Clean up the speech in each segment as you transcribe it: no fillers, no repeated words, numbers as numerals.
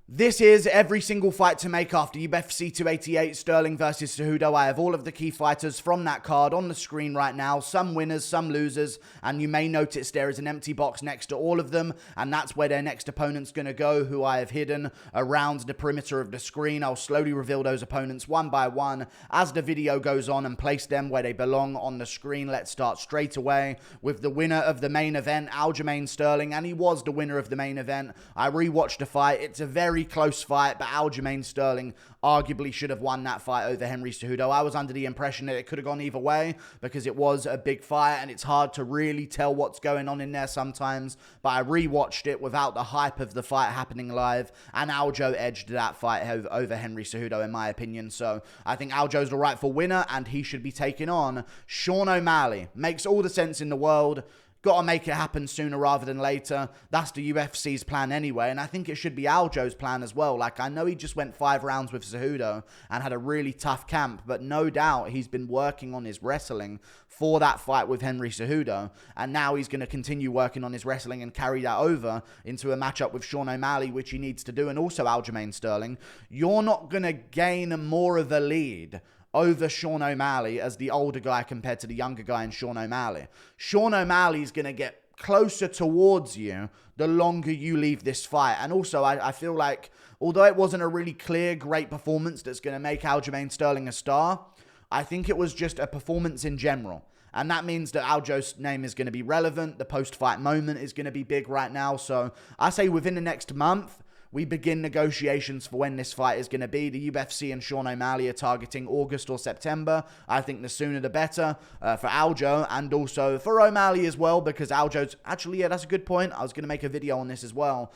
This is every single fight to make after UFC 288, Sterling versus Cejudo. I have all of the key fighters from that card on the screen right now. Some winners, some losers, and you may notice there is an empty box next to all of them, and that's where their next opponent's going to go, who I have hidden around the perimeter of the screen. I'll slowly reveal those opponents one by one as the video goes on and place them where they belong on the screen. Let's start straight away with the winner of the main event, Aljamain Sterling, and he was the winner of the main event. I rewatched the fight. It's a very close fight, but Aljamain Sterling arguably should have won that fight over Henry Cejudo. I was under the impression that it could have gone either way because it was a big fight and it's hard to really tell what's going on in there sometimes, but I rewatched it without the hype of the fight happening live, and Aljo edged that fight over Henry Cejudo in my opinion. So I think Aljo's the rightful winner and he should be taking on Sean O'Malley. Makes all the sense in the world. Got to make it happen sooner rather than later. That's the UFC's plan anyway, and I think it should be Aljo's plan as well. Like, I know he just went 5 rounds with Cejudo and had a really tough camp, but no doubt he's been working on his wrestling for that fight with Henry Cejudo, and now he's going to continue working on his wrestling and carry that over into a matchup with Sean O'Malley, which he needs to do, and also Aljamain Sterling. You're not going to gain more of a lead over Sean O'Malley as the older guy compared to the younger guy in Sean O'Malley. Sean O'Malley's going to get closer towards you the longer you leave this fight. And also, I feel like, although it wasn't a really clear, great performance that's going to make Aljamain Sterling a star, I think it was just a performance in general. And that means that Aljo's name is going to be relevant. The post-fight moment is going to be big right now. So I say within the next month, we begin negotiations for when this fight is going to be. The UFC and Sean O'Malley are targeting August or September. I think the sooner the better for Aljo and also for O'Malley as well, because Aljo's... Actually, yeah, that's a good point. I was going to make a video on this as well.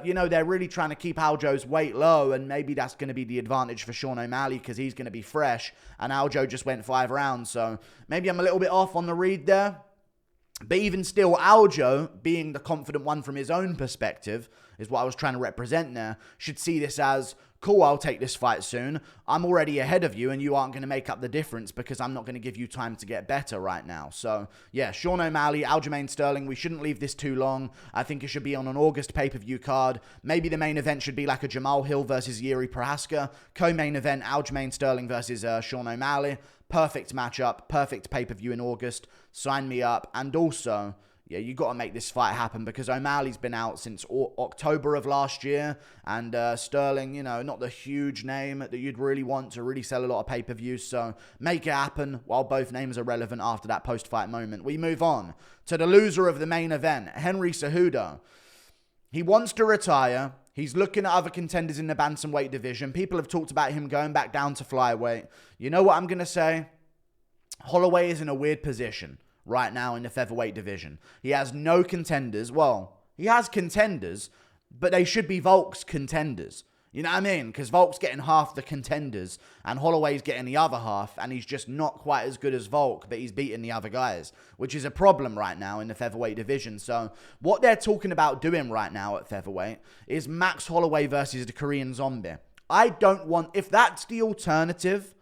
You know, they're really trying to keep Aljo's weight low, and maybe that's going to be the advantage for Sean O'Malley because he's going to be fresh, and Aljo just went 5 rounds. So maybe I'm a little bit off on the read there. But even still, Aljo, being the confident one from his own perspective, is what I was trying to represent there, should see this as, cool, I'll take this fight soon. I'm already ahead of you and you aren't going to make up the difference because I'm not going to give you time to get better right now. So, yeah, Sean O'Malley, Aljamain Sterling, we shouldn't leave this too long. I think it should be on an August pay-per-view card. Maybe the main event should be like a Jamal Hill versus Yuri Prohaska. Co-main event, Aljamain Sterling versus Sean O'Malley. Perfect matchup, perfect pay-per-view in August. Sign me up. And also, yeah, you got to make this fight happen because O'Malley's been out since October of last year, and Sterling, you know, not the huge name that you'd really want to really sell a lot of pay-per-views, so make it happen while both names are relevant after that post-fight moment. We move on to the loser of the main event, Henry Cejudo. He wants to retire. He's looking at other contenders in the Bantamweight division. People have talked about him going back down to flyweight. You know what I'm going to say? Holloway is in a weird position right now in the Featherweight division. He has no contenders. Well, he has contenders, but they should be Volk's contenders. You know what I mean? Because Volk's getting half the contenders and Holloway's getting the other half, and he's just not quite as good as Volk, but he's beating the other guys, which is a problem right now in the Featherweight division. So what they're talking about doing right now at Featherweight is Max Holloway versus the Korean Zombie. I don't want... If that's the alternative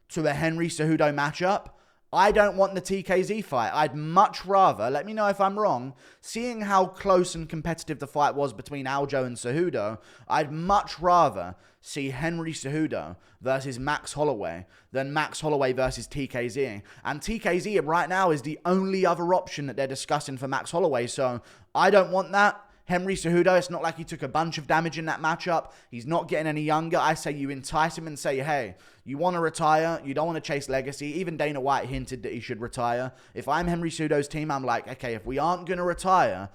to a Henry Cejudo matchup, I don't want the TKZ fight. I'd much rather, let me know if I'm wrong, seeing how close and competitive the fight was between Aljo and Cejudo, I'd much rather see Henry Cejudo versus Max Holloway than Max Holloway versus TKZ. And TKZ right now is the only other option that they're discussing for Max Holloway, so I don't want that. Henry Cejudo, it's not like he took a bunch of damage in that matchup. He's not getting any younger. I say you entice him and say, hey, you want to retire. You don't want to chase legacy. Even Dana White hinted that he should retire. If I'm Henry Cejudo's team, I'm like, okay, if we aren't going to retire,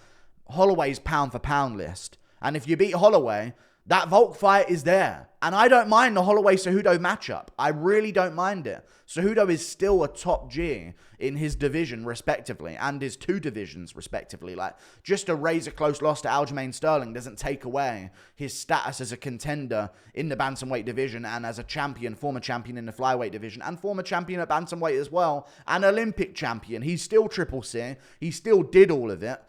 Holloway's pound for pound list. And if you beat Holloway, that Volk fight is there. And I don't mind the Holloway-Cejudo matchup. I really don't mind it. Cejudo is still a top G in his division, respectively, and his 2 divisions, respectively. Like, just a razor-close loss to Aljamain Sterling doesn't take away his status as a contender in the Bantamweight division and as a champion, former champion in the Flyweight division, and former champion at Bantamweight as well, and Olympic champion. He's still Triple C. He still did all of it.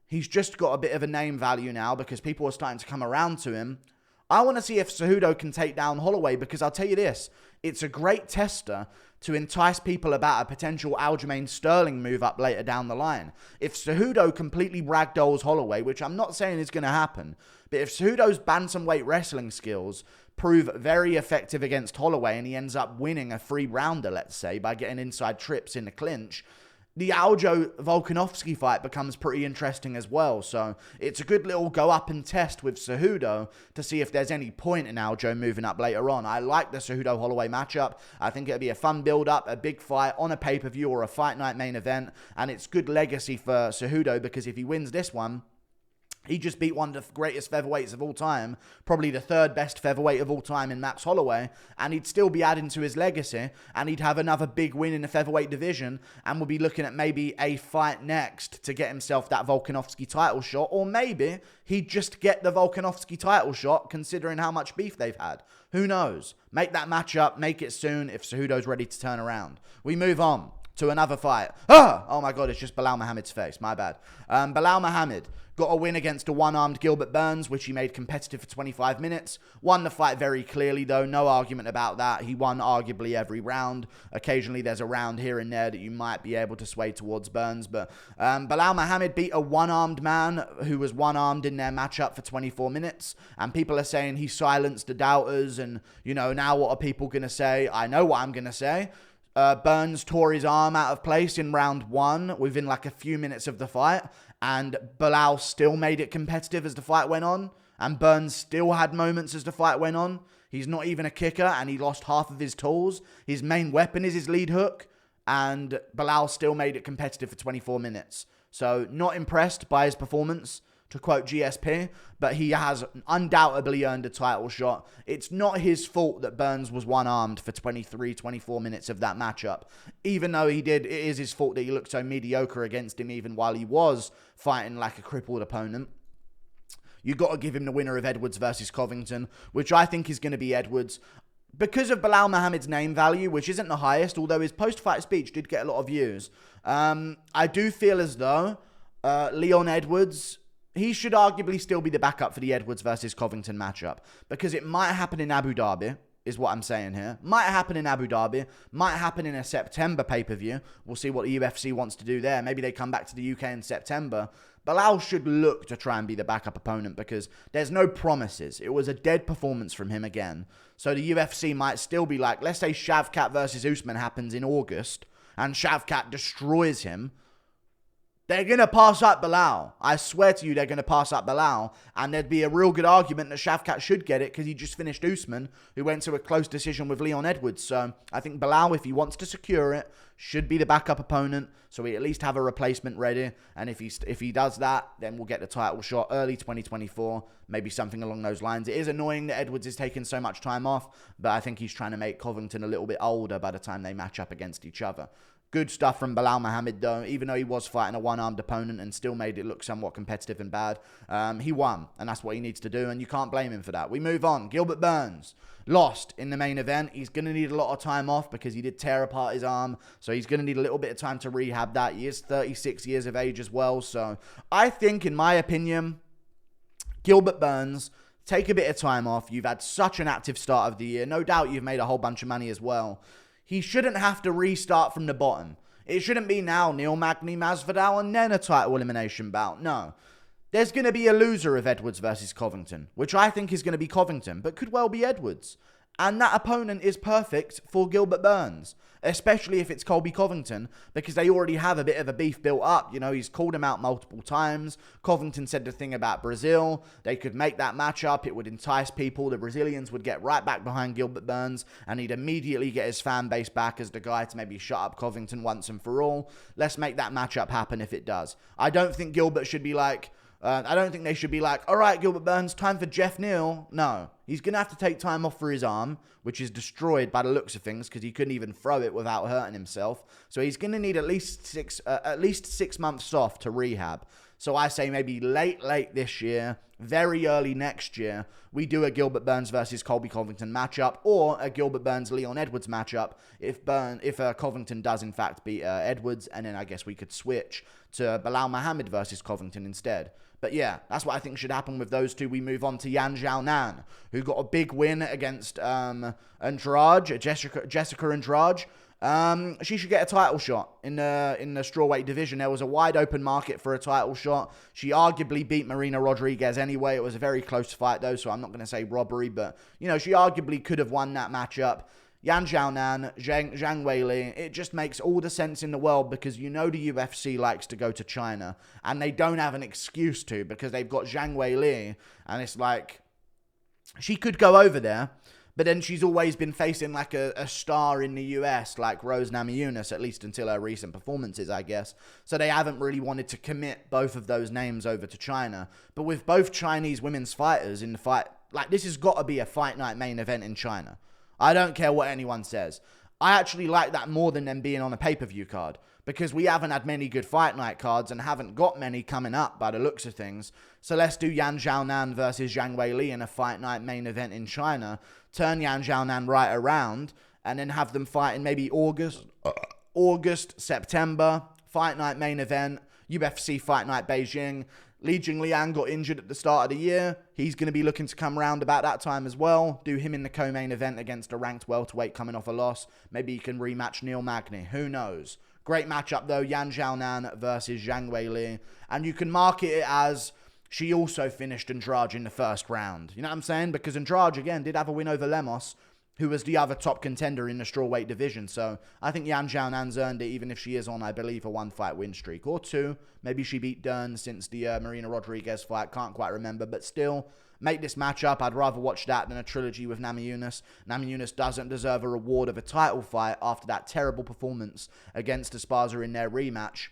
He's just got a bit of a name value now because people are starting to come around to him. I want to see if Cejudo can take down Holloway, because I'll tell you this, it's a great tester to entice people about a potential Aljamain Sterling move up later down the line. If Cejudo completely ragdolls Holloway, which I'm not saying is going to happen, but if Cejudo's bantamweight wrestling skills prove very effective against Holloway and he ends up winning a free rounder, let's say, by getting inside trips in the clinch, the Aljo Volkanovski fight becomes pretty interesting as well. So it's a good little go up and test with Cejudo to see if there's any point in Aljo moving up later on. I like the Cejudo Holloway matchup. I think it'll be a fun build up, a big fight on a pay-per-view or a fight night main event. And it's good legacy for Cejudo, because if he wins this one, he just beat one of the greatest featherweights of all time, probably the third best featherweight of all time in Max Holloway, and he'd still be adding to his legacy, and he'd have another big win in the featherweight division, and we'll be looking at maybe a fight next to get himself that Volkanovski title shot, or maybe he'd just get the Volkanovski title shot, considering how much beef they've had. Who knows? Make that matchup, make it soon if Cejudo's ready to turn around. We move on to another fight. Oh my God, it's just Belal Muhammad's face. My bad. Belal Muhammad got a win against a one-armed Gilbert Burns, which he made competitive for 25 minutes. Won the fight very clearly, though. No argument about that. He won arguably every round. Occasionally, there's a round here and there that you might be able to sway towards Burns. But Belal Muhammad beat a one-armed man who was one-armed in their matchup for 24 minutes. And people are saying he silenced the doubters. And, you know, now what are people going to say? I know what I'm going to say. Burns tore his arm out of place in round 1 within like a few minutes of the fight, and Belal still made it competitive as the fight went on, and Burns still had moments as the fight went on. He's not even a kicker, and he lost half of his tools. His main weapon is his lead hook, and Belal still made it competitive for 24 minutes. So not impressed by his performance, to quote GSP, but he has undoubtedly earned a title shot. It's not his fault that Burns was one-armed for 23, 24 minutes of that matchup. Even though it is his fault that he looked so mediocre against him even while he was fighting like a crippled opponent. You got to give him the winner of Edwards versus Covington, which I think is going to be Edwards. Because of Belal Muhammad's name value, which isn't the highest, although his post-fight speech did get a lot of views, I do feel as though Leon Edwards, he should arguably still be the backup for the Edwards versus Covington matchup, because it might happen in Abu Dhabi, is what I'm saying here. Might happen in Abu Dhabi, might happen in a September pay-per-view. We'll see what the UFC wants to do there. Maybe they come back to the UK in September. Belal should look to try and be the backup opponent, because there's no promises. It was a dead performance from him again. So the UFC might still be like, let's say Shavkat versus Usman happens in August, and Shavkat destroys him. They're going to pass up Belal. I swear to you, they're going to pass up Belal. And there'd be a real good argument that Shavkat should get it, because he just finished Usman, who went to a close decision with Leon Edwards. So I think Belal, if he wants to secure it, should be the backup opponent, so we at least have a replacement ready. And if he does that, then we'll get the title shot early 2024, maybe something along those lines. It is annoying that Edwards is taking so much time off, but I think he's trying to make Covington a little bit older by the time they match up against each other. Good stuff from Belal Muhammad, though. Even though he was fighting a one-armed opponent and still made it look somewhat competitive and bad, he won, and that's what he needs to do, and you can't blame him for that. We move on. Gilbert Burns lost in the main event. He's going to need a lot of time off because he did tear apart his arm, so he's going to need a little bit of time to rehab that. He is 36 years of age as well, so I think, in my opinion, Gilbert Burns, take a bit of time off. You've had such an active start of the year. No doubt you've made a whole bunch of money as well. He shouldn't have to restart from the bottom. It shouldn't be now Neil Magny, Masvidal, and then a title elimination bout. No. There's going to be a loser of Edwards versus Covington, which I think is going to be Covington, but could well be Edwards. And that opponent is perfect for Gilbert Burns, especially if it's Colby Covington, because they already have a bit of a beef built up. You know, he's called him out multiple times. Covington said the thing about Brazil. They could make that matchup. It would entice people. The Brazilians would get right back behind Gilbert Burns, and he'd immediately get his fan base back as the guy to maybe shut up Covington once and for all. Let's make that matchup happen if it does. I don't think Gilbert should be like... I don't think they should be like, all right, Gilbert Burns, time for Jeff Neal. No, he's going to have to take time off for his arm, which is destroyed by the looks of things because he couldn't even throw it without hurting himself. So he's going to need at least 6 months off to rehab. So I say maybe late this year, very early next year, we do a Gilbert Burns versus Colby Covington matchup, or a Gilbert Burns-Leon Edwards matchup if Covington does in fact beat Edwards, and then I guess we could switch to Bilal Muhammad versus Covington instead. But yeah, that's what I think should happen with those two. We move on to Yan Xiaonan, who got a big win against Andrade, Jessica Andrade. She should get a title shot in the strawweight division. There was a wide open market for a title shot. She arguably beat Marina Rodriguez anyway. It was a very close fight though, so I'm not going to say robbery, but you know, she arguably could have won that matchup. Yan Xiaonan, Zhang Weili, it just makes all the sense in the world because you know the UFC likes to go to China and they don't have an excuse to because they've got Zhang Weili and it's like, she could go over there, but then she's always been facing like a star in the US like Rose Namajunas, at least until her recent performances, I guess. So they haven't really wanted to commit both of those names over to China. But with both Chinese women's fighters in the fight, like this has got to be a fight night main event in China. I don't care what anyone says. I actually like that more than them being on a pay-per-view card because we haven't had many good fight night cards and haven't got many coming up by the looks of things. So let's do Yan Xiaonan versus Zhang Weili in a fight night main event in China. Turn Yan Xiaonan right around and then have them fight in maybe August, September, fight night main event, UFC Fight Night Beijing. Li Jingliang got injured at the start of the year. He's going to be looking to come round about that time as well. Do him in the co-main event against a ranked welterweight coming off a loss. Maybe he can rematch Neil Magny. Who knows? Great matchup though. Yan Xiaonan versus Zhang Weili. And you can market it as she also finished Andrade in the first round. You know what I'm saying? Because Andrade, again, did have a win over Lemos, who was the other top contender in the strawweight division. So I think Yan Xiaonan's earned it, even if she is on, I believe, a one-fight win streak. Or two. Maybe she beat Dern since the Marina Rodriguez fight. Can't quite remember. But still, make this matchup. I'd rather watch that than a trilogy with Namajunas. Namajunas doesn't deserve a reward of a title fight after that terrible performance against Esparza in their rematch.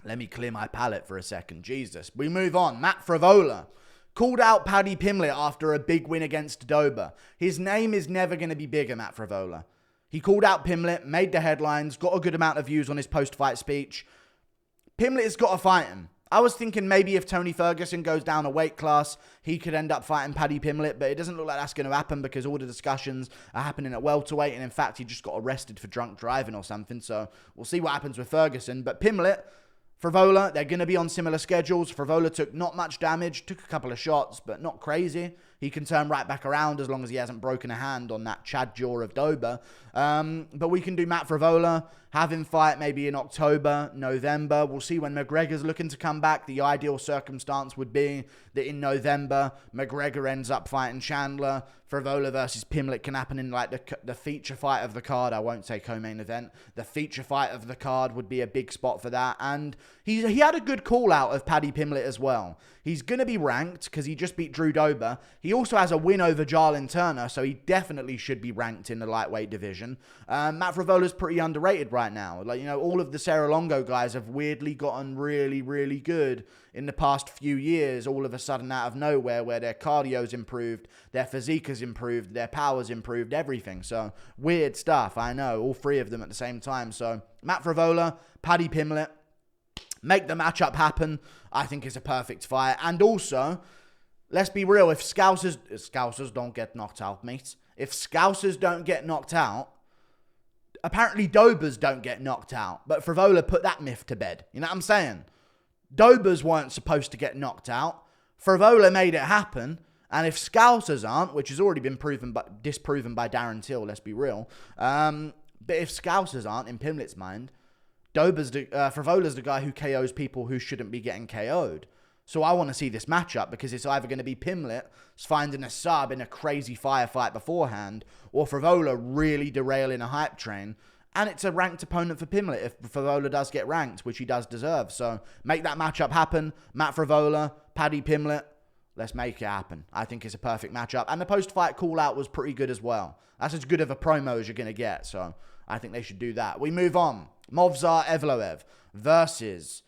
Let me clear my palate for a second. Jesus. We move on. Matt Frevola called out Paddy Pimblett after a big win against Dober. His name is never going to be bigger, Matt Frevola. He called out Pimblett, made the headlines, got a good amount of views on his post-fight speech. Pimblett has got to fight him. I was thinking maybe if Tony Ferguson goes down a weight class, he could end up fighting Paddy Pimblett, but it doesn't look like that's going to happen because all the discussions are happening at welterweight, and in fact, he just got arrested for drunk driving or something, so we'll see what happens with Ferguson. But Pimblett, Frevola, they're going to be on similar schedules. Frevola took not much damage, took a couple of shots, but not crazy. He can turn right back around as long as he hasn't broken a hand on that Chad jaw of Dober. But we can do Matt Frevola, have him fight maybe in October, November. We'll see when McGregor's looking to come back. The ideal circumstance would be that in November, McGregor ends up fighting Chandler. Frevola versus Pimblett can happen in like the feature fight of the card. I won't say co-main event. The feature fight of the card would be a big spot for that. And he had a good call out of Paddy Pimblett as well. He's going to be ranked because he just beat Drew Dober. He also has a win over Jarlin Turner, so he definitely should be ranked in the lightweight division. Matt Frevola's pretty underrated right now. Like, you know, all of the Serra Longo guys have weirdly gotten really, really good in the past few years, all of a sudden out of nowhere, where their cardio's improved, their physique has improved, their power's improved, everything. So, weird stuff, I know, all three of them at the same time. So, Matt Frevola, Paddy Pimblett, make the matchup happen, I think is a perfect fight. And also, let's be real, if Scousers don't get knocked out, mate. If Scousers don't get knocked out, apparently Dobers don't get knocked out. But Frevola put that myth to bed. You know what I'm saying? Dobers weren't supposed to get knocked out. Frevola made it happen. And if Scousers aren't, which has already been disproven by Darren Till, let's be real. But if Scousers aren't, in Pimblett's mind, Frevola's the guy who KOs people who shouldn't be getting KO'd. So I want to see this matchup because it's either going to be Pimblett finding a sub in a crazy firefight beforehand, or Frevola really derailing a hype train. And it's a ranked opponent for Pimblett if Frevola does get ranked, which he does deserve. So make that matchup happen. Matt Frevola, Paddy Pimblett. Let's make it happen. I think it's a perfect matchup. And the post-fight call-out was pretty good as well. That's as good of a promo as you're going to get. So I think they should do that. We move on. Movsar Evloev versus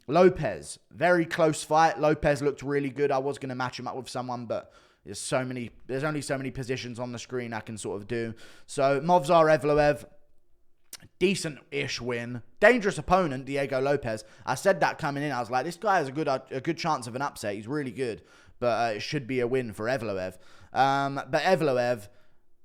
Lopez. Very close fight. Lopez looked really good. I was going to match him up with someone, but there's only so many positions on the screen I can sort of do. So Movsar Evloev, decent-ish win. Dangerous opponent, Diego Lopez. I said that coming in. I was like, this guy has a good chance of an upset. He's really good, but it should be a win for Evloev. But Evloev,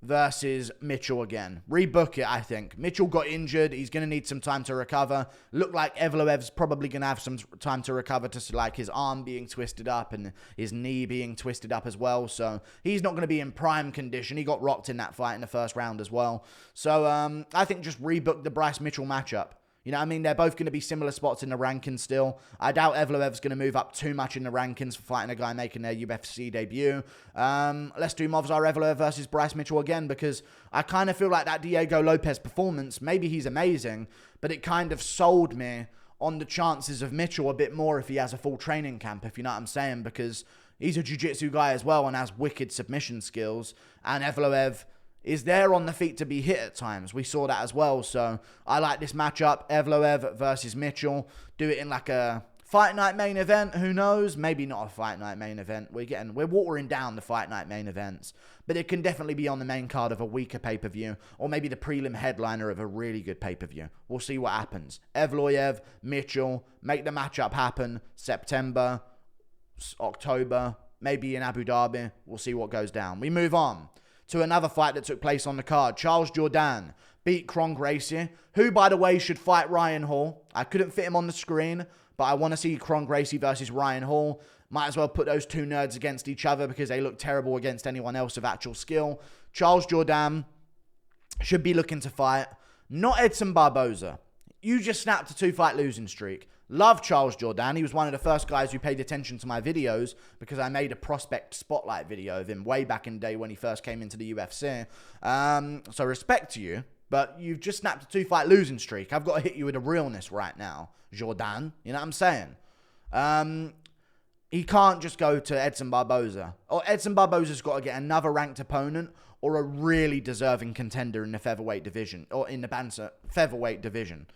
versus Mitchell again. Rebook it, I think. Mitchell got injured. He's going to need some time to recover. Look like Evloev's probably going to have some time to recover to like his arm being twisted up and his knee being twisted up as well. So he's not going to be in prime condition. He got rocked in that fight in the first round as well. So I think just rebook the Bryce Mitchell matchup. You know what I mean? They're both going to be similar spots in the rankings still. I doubt Evloev's going to move up too much in the rankings for fighting a guy making their UFC debut. Let's do Movsar Evloev versus Bryce Mitchell again, because I kind of feel like that Diego Lopez performance, maybe he's amazing, but it kind of sold me on the chances of Mitchell a bit more if he has a full training camp, if you know what I'm saying, because he's a jiu-jitsu guy as well and has wicked submission skills, and Evloev is there on the feet to be hit at times. We saw that as well. So I like this matchup. Evloev versus Mitchell. Do it in like a fight night main event. Who knows? Maybe not a fight night main event. We're watering down the fight night main events. But it can definitely be on the main card of a weaker pay-per-view. Or maybe the prelim headliner of a really good pay-per-view. We'll see what happens. Evloev, Mitchell. Make the matchup happen. September, October. Maybe in Abu Dhabi. We'll see what goes down. We move on to another fight that took place on the card. Charles Jourdain beat Gracie, who, by the way, should fight Ryan Hall. I couldn't fit him on the screen, but I want to see Gracie versus Ryan Hall. Might as well put those two nerds against each other because they look terrible against anyone else of actual skill. Charles Jourdain should be looking to fight, not Edson Barboza. You just snapped a 2-fight losing streak. Love Charles Jourdain. He was one of the first guys who paid attention to my videos because I made a prospect spotlight video of him way back in the day when he first came into the UFC. So respect to you, but you've just snapped a 2-fight losing streak. I've got to hit you with a realness right now, Jourdain. You know what I'm saying? He can't just go to Edson Barboza. Or Edson Barboza's got to get another ranked opponent or a really deserving contender in the featherweight division or in the featherweight division.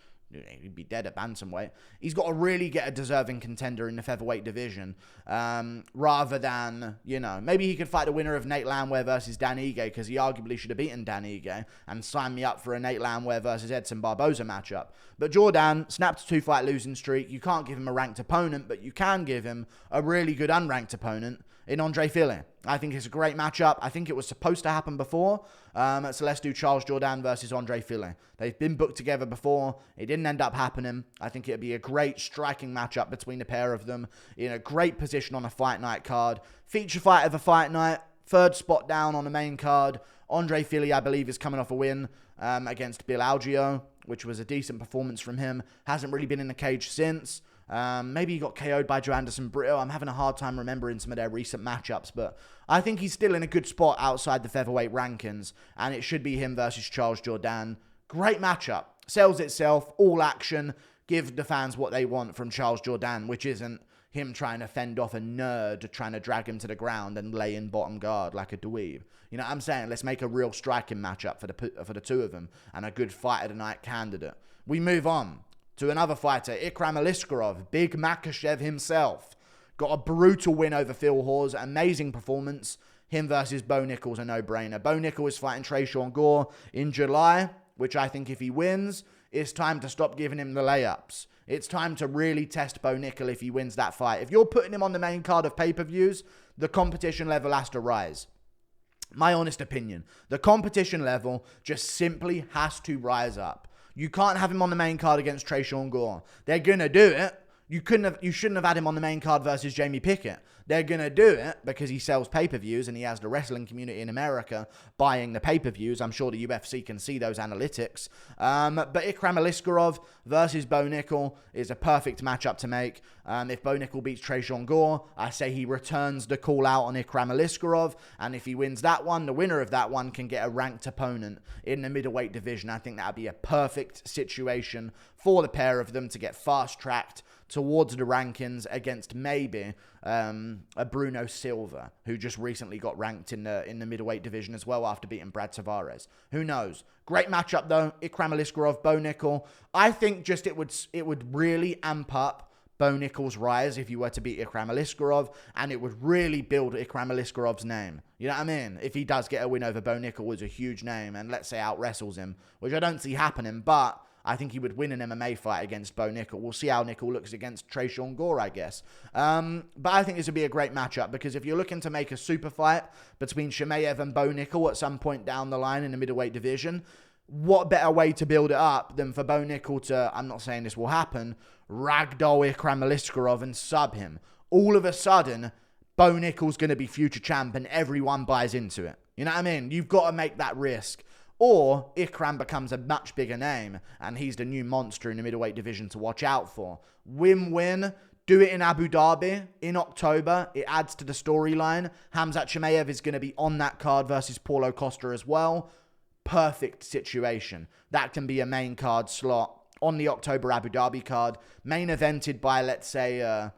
He'd be dead at bantamweight. He's got to really get a deserving contender in the featherweight division, rather than, maybe he could fight the winner of Nate Landwehr versus Dan Ige, because he arguably should have beaten Dan Ige, and sign me up for a Nate Landwehr versus Edson Barboza matchup. But Jourdain snapped a 2-fight losing streak. You can't give him a ranked opponent, but you can give him a really good unranked opponent in Andre Fili. I think it's a great matchup. I think it was supposed to happen before. So let's do Charles Jourdain versus Andre Fili. They've been booked together before. It didn't end up happening. I think it'd be a great striking matchup between the pair of them in a great position on a fight night card. Feature fight of a fight night. Third spot down on the main card. Andre Fili, I believe, is coming off a win against Bill Algeo, which was a decent performance from him. Hasn't really been in the cage since. Maybe he got KO'd by Joe Anderson Brito. I'm having a hard time remembering some of their recent matchups, but I think he's still in a good spot outside the featherweight rankings, and it should be him versus Charles Jourdain. Great matchup. Sells itself, all action. Give the fans what they want from Charles Jourdain, which isn't him trying to fend off a nerd, trying to drag him to the ground and lay in bottom guard like a dweeb. You know what I'm saying? Let's make a real striking matchup for the two of them and a good fight of the night candidate. We move on to another fighter, Ikram Aliskerov, Big Makhachev himself. Got a brutal win over Phil Hawes, amazing performance. Him versus Bo Nickal's a no-brainer. Bo Nickal is fighting Tresean Gore in July, which I think if he wins, it's time to stop giving him the layups. It's time to really test Bo Nickal if he wins that fight. If you're putting him on the main card of pay-per-views, the competition level has to rise. My honest opinion. The competition level just simply has to rise up. You can't have him on the main card against Tresean Gore. They're going to do it. You shouldn't have had him on the main card versus Jamie Pickett. They're going to do it because he sells pay-per-views and he has the wrestling community in America buying the pay-per-views. I'm sure the UFC can see those analytics. But Ikram Aliskerov versus Bo Nickal is a perfect matchup to make. If Bo Nickal beats Tresean Gore, I say he returns the call out on Ikram Aliskerov. And if he wins that one, the winner of that one can get a ranked opponent in the middleweight division. I think that would be a perfect situation for the pair of them to get fast-tracked towards the rankings against maybe a Bruno Silva, who just recently got ranked in the middleweight division as well after beating Brad Tavares. Who knows? Great matchup though. Ikram Aliskerov, Bo Nickal. I think just it would really amp up Bo Nickal's rise if you were to beat Ikram Aliskerov, and it would really build Ikram Aliskerov's name. You know what I mean? If he does get a win over Bo Nickal, was a huge name, and let's say out wrestles him, which I don't see happening, but I think he would win an MMA fight against Bo Nickal. We'll see how Nickal looks against Tresean Gore, I guess. But I think this would be a great matchup, because if you're looking to make a super fight between Chimaev and Bo Nickal at some point down the line in the middleweight division, what better way to build it up than for Bo Nickal to, I'm not saying this will happen, ragdoll Ikram Aliskerov and sub him. All of a sudden, Bo Nickal's going to be future champ and everyone buys into it. You know what I mean? You've got to make that risk. Or Ikram becomes a much bigger name and he's the new monster in the middleweight division to watch out for. Win-win. Do it in Abu Dhabi in October. It adds to the storyline. Khamzat Chimaev is going to be on that card versus Paulo Costa as well. Perfect situation. That can be a main card slot on the October Abu Dhabi card. Main evented by, let's say,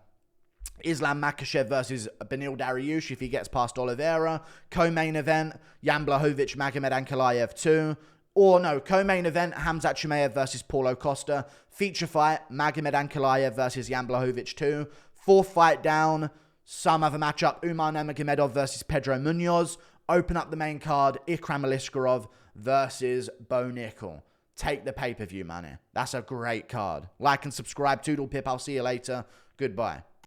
Islam Makhachev versus Benil Dariush if he gets past Oliveira. Co-main event, Jan Blachowicz, Magomed Ankalaev 2. Or no, co-main event, Khamzat Chimaev versus Paulo Costa. Feature fight, Magomed Ankalaev versus Jan Blachowicz 2. Fourth fight down, some other matchup, Umar Nurmagomedov versus Pedro Munoz. Open up the main card, Ikram Aliskerov versus Bo Nickal. Take the pay-per-view money. That's a great card. Like and subscribe. Toodle Pip. I'll see you later. Goodbye.